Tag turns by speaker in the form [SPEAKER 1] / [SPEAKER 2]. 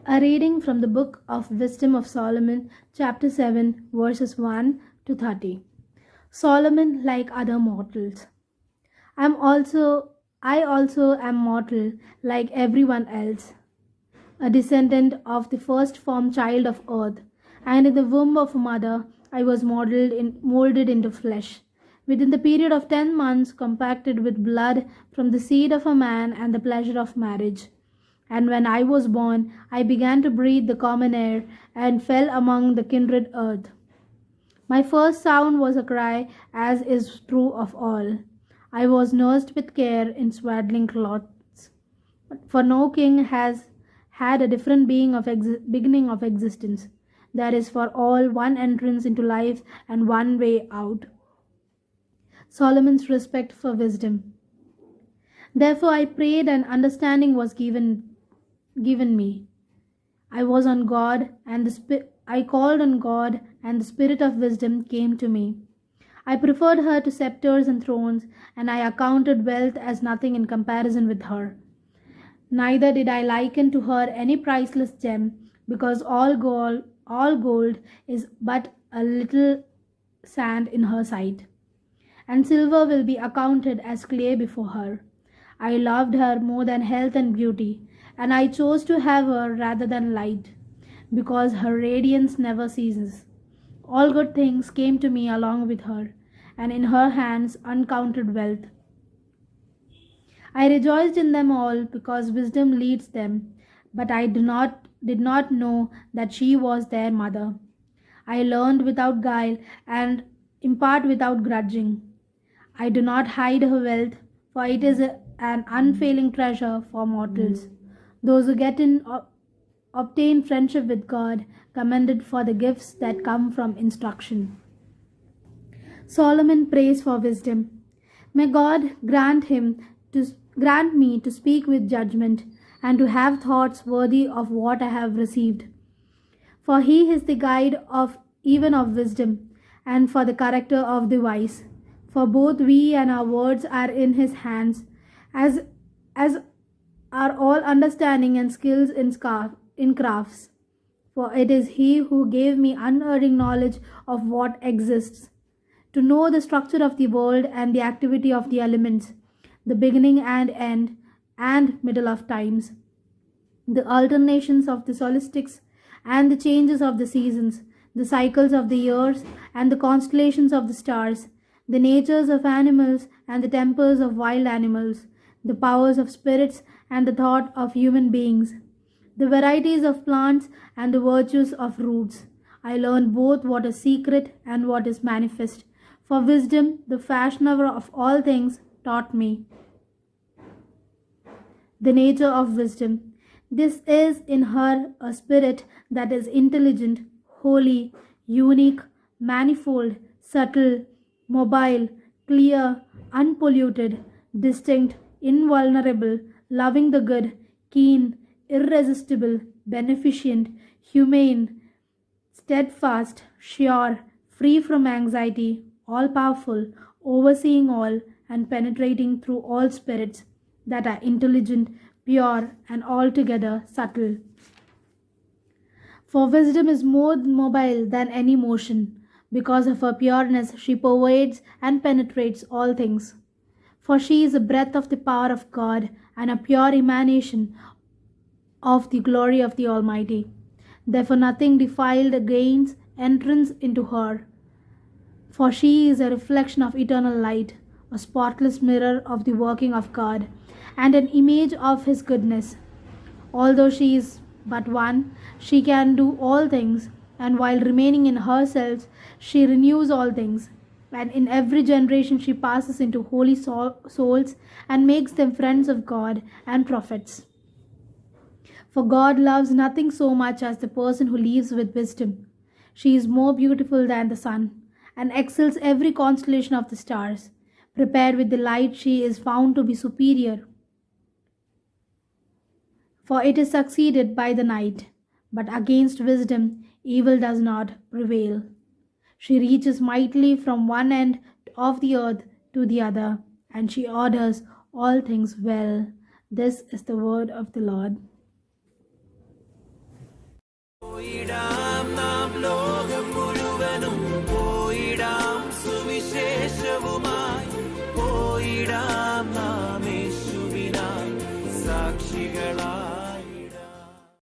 [SPEAKER 1] A reading from the Book of Wisdom of Solomon, chapter 7, verses 1 to 30. Solomon, like other mortals. I also am mortal, like everyone else, a descendant of the first formed child of earth, and in the womb of a mother I was molded into flesh. Within the period of 10 months, compacted with blood from the seed of a man and the pleasure of marriage. And when I was born, I began to breathe the common air and fell among the kindred earth. My first sound was a cry, as is true of all. I was nursed with care in swaddling cloths. For no king has had a different beginning of existence. There is for all one entrance into life and one way out. Solomon's respect for wisdom. Therefore I prayed, and understanding was given me. I was on God, and I called on God, and the spirit of wisdom came to me. I preferred her to scepters and thrones, and I accounted wealth as nothing in comparison with her. Neither did I liken to her any priceless gem, because all gold is but a little sand in her sight, and silver will be accounted as clay before her. I loved her more than health and beauty, and I chose to have her rather than light, because her radiance never ceases. All good things came to me along with her, and in her hands uncounted wealth. I rejoiced in them all, because wisdom leads them, but I did not know that she was their mother. I learned without guile and impart without grudging. I do not hide her wealth, for it is an unfailing treasure for mortals. Those who obtain friendship with God, commended for the gifts that come from instruction. Solomon prays for wisdom. May God grant me to speak with judgment, and to have thoughts worthy of what I have received. For he is the guide even of wisdom, and for the character of the wise. For both we and our words are in his hands, as are all understanding and skills in crafts. For it is he who gave me unerring knowledge of what exists, to know the structure of the world and the activity of the elements, the beginning and end and middle of times, the alternations of the solstices and the changes of the seasons, the cycles of the years and the constellations of the stars, the natures of animals and the tempers of wild animals, the powers of spirits and the thought of human beings, the varieties of plants and the virtues of roots. I learned both what is secret and what is manifest. For wisdom, the fashioner of all things, taught me the nature of wisdom. This is in her a spirit that is intelligent, holy, unique, manifold, subtle, mobile, clear, unpolluted, distinct, invulnerable, loving the good, keen, irresistible, beneficent, humane, steadfast, sure, free from anxiety, all powerful, overseeing all, and penetrating through all spirits that are intelligent, pure, and altogether subtle. For wisdom is more mobile than any motion. Because of her pureness, she pervades and penetrates all things. For she is a breath of the power of God and a pure emanation of the glory of the Almighty. Therefore nothing defiled gains entrance into her. For she is a reflection of eternal light, a spotless mirror of the working of God, and an image of His goodness. Although she is but one, she can do all things, and while remaining in herself, she renews all things. And in every generation she passes into holy souls and makes them friends of God and prophets. For God loves nothing so much as the person who lives with wisdom. She is more beautiful than the sun, and excels every constellation of the stars. Prepared with the light, she is found to be superior, for it is succeeded by the night. But against wisdom, evil does not prevail. She reaches mightily from one end of the earth to the other, and she orders all things well. This is the word of the Lord.